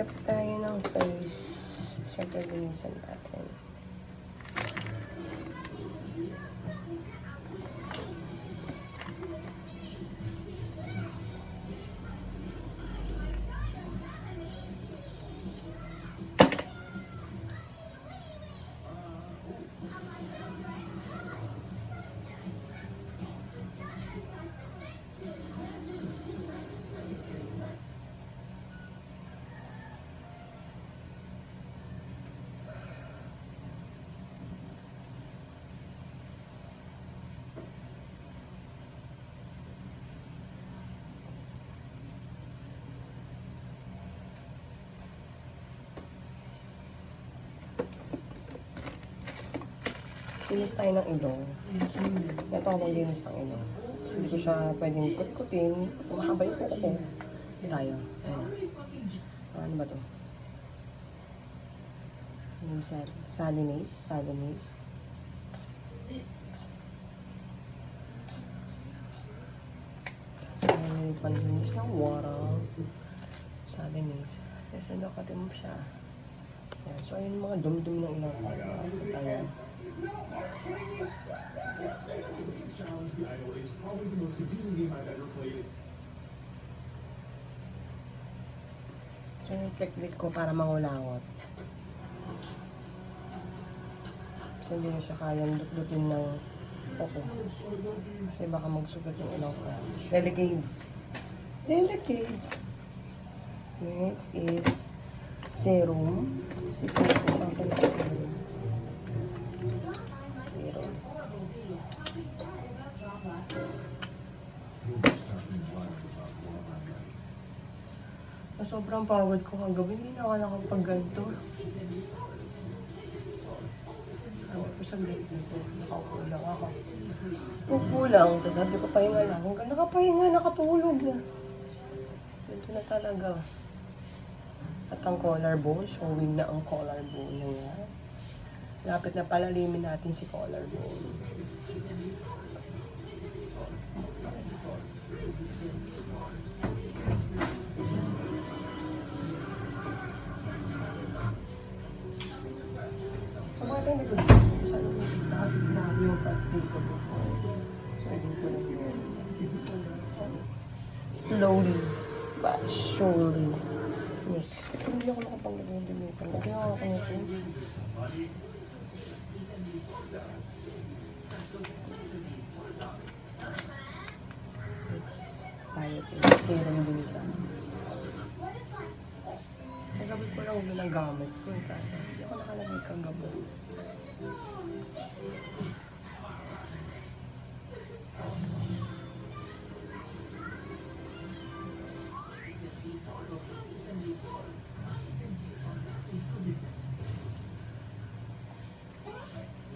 Prep tayo ng face. Siyempre, linisan natin. Linis tayo ng ilong. Ito ako maglinis ng ilong. Hindi ko siya pwedeng kut-kutin kasi mahaba yung kuko ko. Tayo. Ayan. Ano ba to? Salinase. Salinase. So, may panlinis ng water. Salinase. Kasi nakatin mo siya. Ayan. So, ayun mga dum-dum ng ilong ko. Ayan. So, yung technique ko para mangulangot. Kasi hindi na siya kayang dut-dutin ng kuko. Kasi baka magsugat yung ilong ko. Delicades. Delicades. Next is serum. Si serum. Asan si serum? Serum. Sobrang pagod ko kagabi, hindi na ako nakapag-ganto. Ano ko sa gate dito, nakakulang ako. Kukulang, tapos sabi ko pahinga lang. Hanggang nakapahinga, nakatulog na. Ganito na talaga. At ang collarbone, showing na ang collarbone na yan. Lapit na palalimin natin si collarbone. So, bakit hindi ko dito? Saan yung nakasinabi yung parts dito before? So, hindi ko lang yun. Slowly, but surely. Next. Hindi ako nakapanglagay yung dimitan. Kaya ako nito. Biotin. Serum din siya. Kagabi ko lang ginagamit ko. Hindi ako nakalagay kagabi.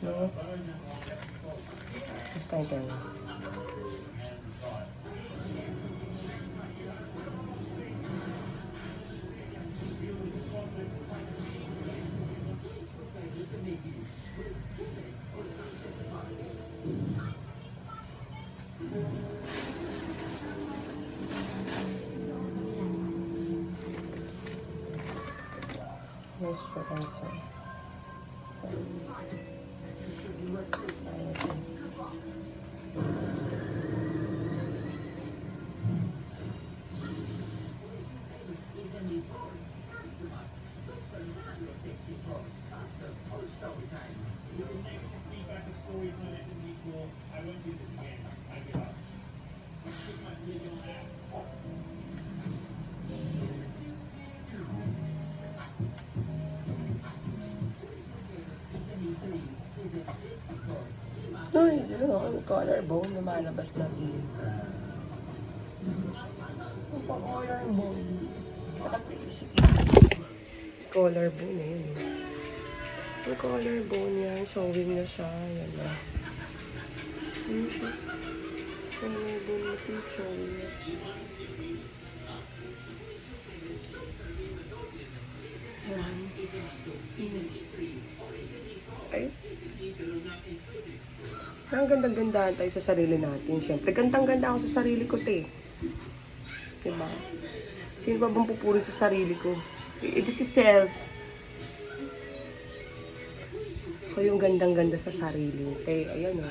Next. Next item. Moisturizer. Ay, ang collarbone lumalabas na din. Ang pa-collarbone. Collarbone na yun. Ang collarbone yan, showing na siya. Yan na. Yan siya. Collarbone na ito, showing na. Yan. Ay. Ang ganda-gandaan tayo sa sarili natin. Siyempre, gandang-ganda ako sa sarili ko, te. Diba? Sino ba bang pupuri sa sarili ko? This is self. Ako yung gandang-ganda sa sarili. Te, ayan o.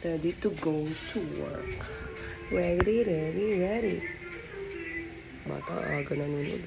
Ready to go to work. Ready. Bata, aga nanonood.